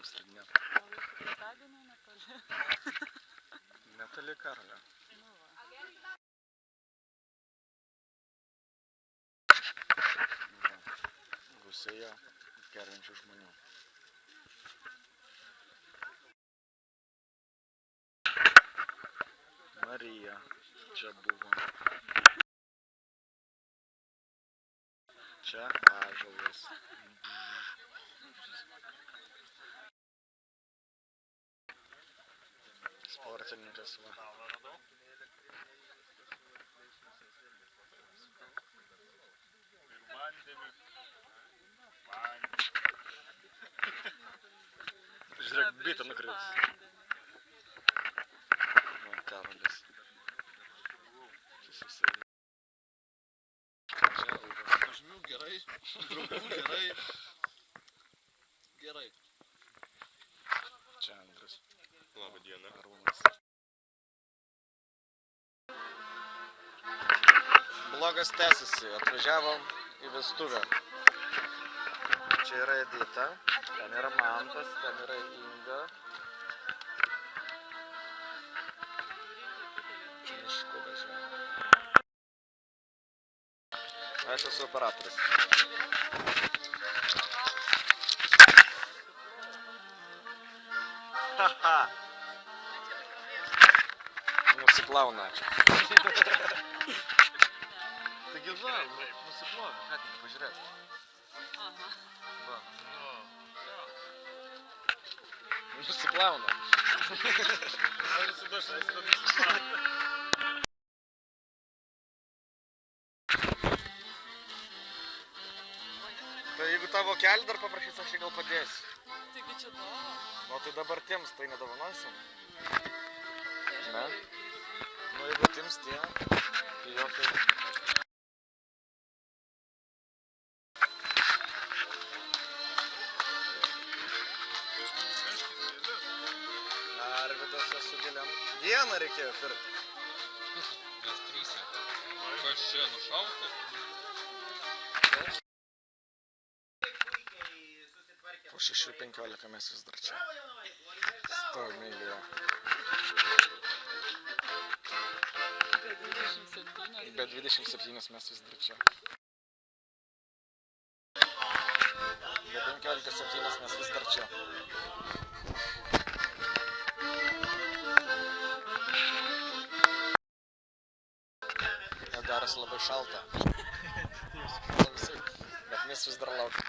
buvom slidinėt. O jūsų gimtadienio netoli? Netoli Karolio. Nu va. Gausėja geriančių žmonių. Marija čia buvo. Čia ąžuolas. Sportininkas va. Žiūrėk, bitą nukris. Va, Karolis. Žmių gerai, draugų gerai. Gerai. Čia Andrius. Labą dieną. Arūnas. Blogas tęsiasi, atvažiavom į vestuvę. Čia yra Edita, ten yra Mantas, ten yra Inga. Mišku važiuoja. Aš esu operatorius. Haha. Nusiplauna. Taigi va, nusiplovė, ką tik pažiūrėt. Aha. Va. Nusiplauna. Tai jeigu tavo kelį dar paprašys, aš jį gal padėsiu. Taigi čia dovana. O tai dabar tiems tai nedovanosim? Ne? Nu jeigu tiems tie, tai jo tai... Arvidas su giliam. Vieną reikėjo pirkti. Mes trysia. Kas čia nušauta? Po 6:15 mes vis dar čia. Stovime eilėje. Be 27 mes vis dar čia. Be 15:07 mes vis dar čia. Darosi labai šalta. Bet mes vis dar laukiam.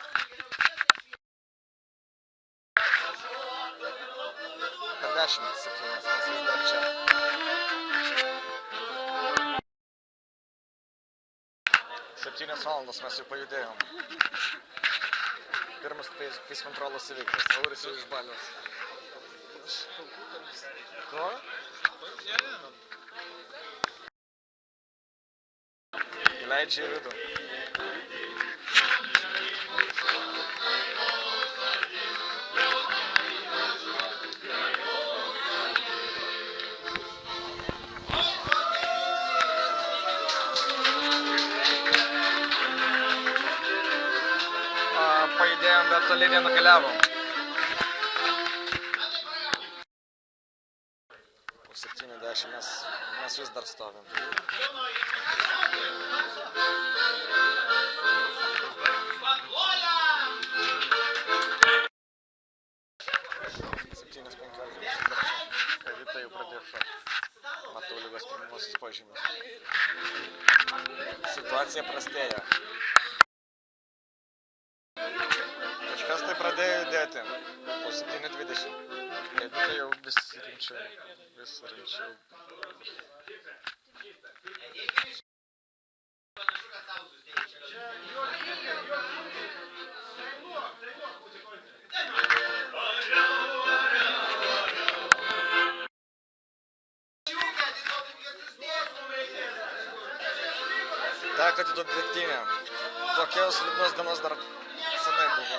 Per 10:07 mes vis dar čia. Septynios valandos mes jau pajudėjom. Pirmas face kontrolas įveiktas. Auris jau iš Balios. Ko? Įleidžia į vidų. Pajudėjom, bet toli nenukeliavom. Po 70 mes vis dar stovim. Edita jau pradėjo šokti. Matau lygos pirmuosius požymius. Situacija prastėja. Kažkas tai pradėjo judėti. Po 7:20. Edita jau vis rimčiau. Teko atiduot degtinę. Tokios liūdnos dienos dar senai buvo.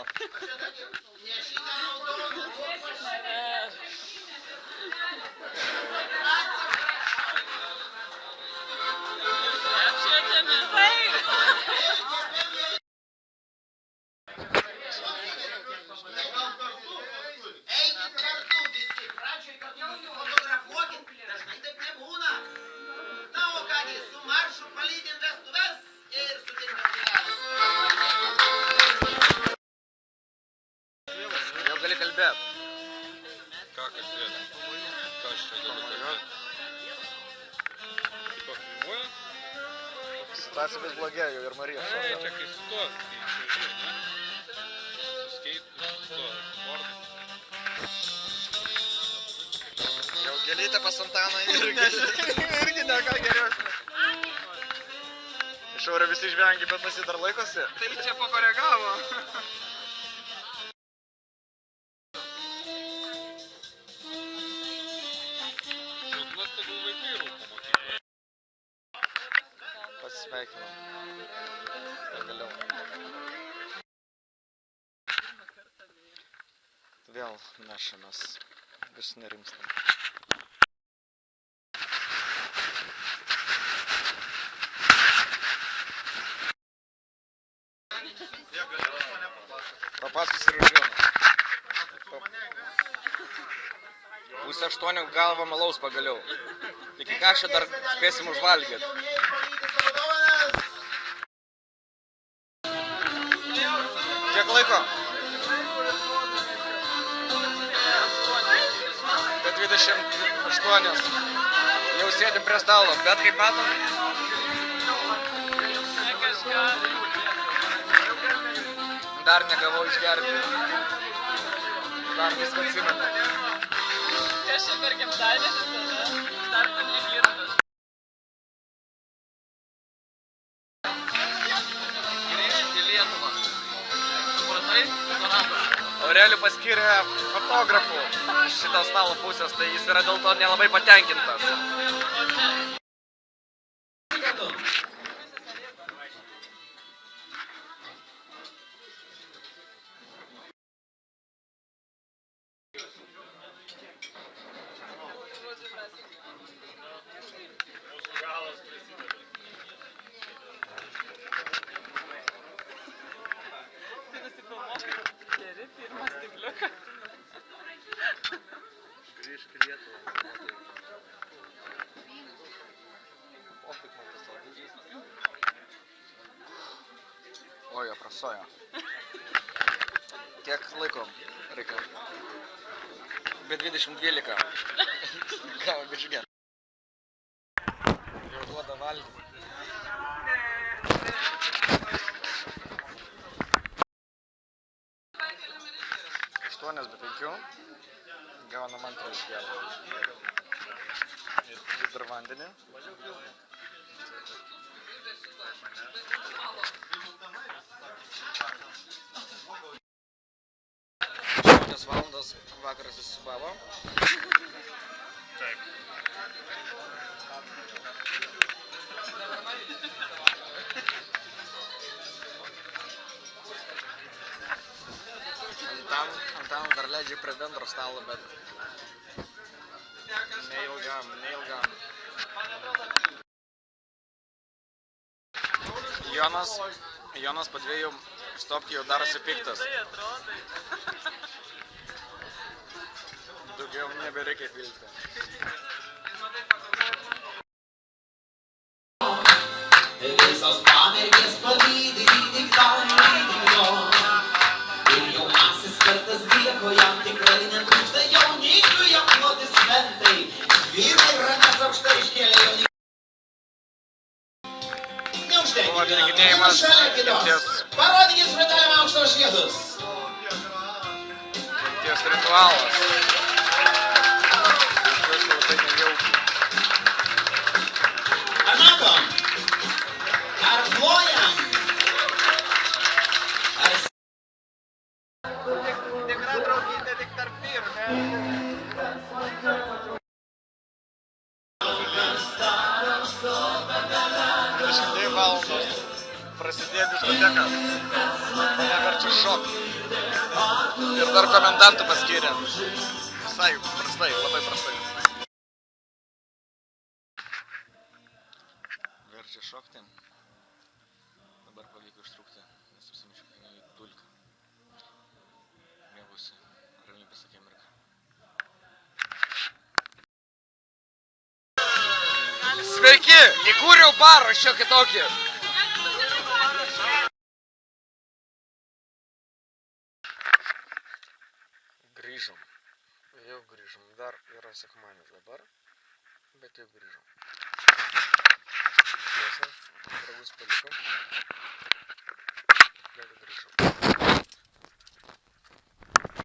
Situacija vis blogėjo, jau ir Marija Ei, šoka. čia kai sustos, kai išvažiuoji, ne? Suskeitų, sustos, bordas. Jau gėlytė pas Antaną irgi ne ką geresnė. Išaurė visi žvengi, bet pas jį dar laikosi. Tai čia pakoregavo. Šiltnas tegul vaikai rūko mokykloje. Pasisveikinau. Pagaliau. Vėl nešamės. Vis nerimstam. Papasakos ir už vieną. Pusę 8 galva malaus pagaliau. Iki kašą dar spėsim užvalgyti. Kiek laiko? Apie 28. Jau sėdim prie stalo, bet kaip matom, Ne kažką. dar negavau išgerti. Dar viską atsimenu. Kas čia per gimtadienis, ane? Dar tu negirtas. Grįžti į Lietuvą. Supratai? Donatas. Aurelių paskyrė fotografų šito stalo pusės, tai jis yra dėl to nelabai patenkintas. Tai nusifilmuok. Geri, pirmas stikliukas. Grįžk į Lietuvą. Oi, aprasojo. Kiek laiko reikia? Be 20:12. Gavo bišgė. Jau duoda valgyti. Aštuonias be 5. Gaunam antrą išgerą. Vis dar vandenį. Šitas valandas vakaras įsisubavo. Taip. Antaną dar leidžia prie bendro stalo, bet neilgam. Jonas po 2 stopkių jau darosi piktas. Tai atrodai. Daugiau nebereikia pilti. Visos pamergės palydi diktanio. Ir jaunasis kartas grieko jam tikrai netrūksta jaunikių, jam aplodismentai. Vyrai rankas aukštai iškėlė jaunikių. Buvo Neužtenkite, atlikinėjimas šalia kitos. ties Parodykit smeteliam aukštos šviesos. ritualas. Jaučiuosi labai nejaukiai. Ar matom? Ar plojam? Ar Tikra draugystė tik tarp vyrų, ne? Dešimtai valandos prasidėjo diskoteka. Mane verčia šokti. Ir dar komendantų paskyrė. Visai prastai, labai prastai. Verčia šokti. Dabar pavyko ištrūkti, nes užsimušiu į dulką. Mėgusi ramybės akimirką. Sveiki! Įkūriau barą, aš čia kitokį. Grįžom. Jau grįžom. Dar yra sekmadienis dabar, bet jau grįžom. Tiesa, Žodžius palikom. Dar grįžom.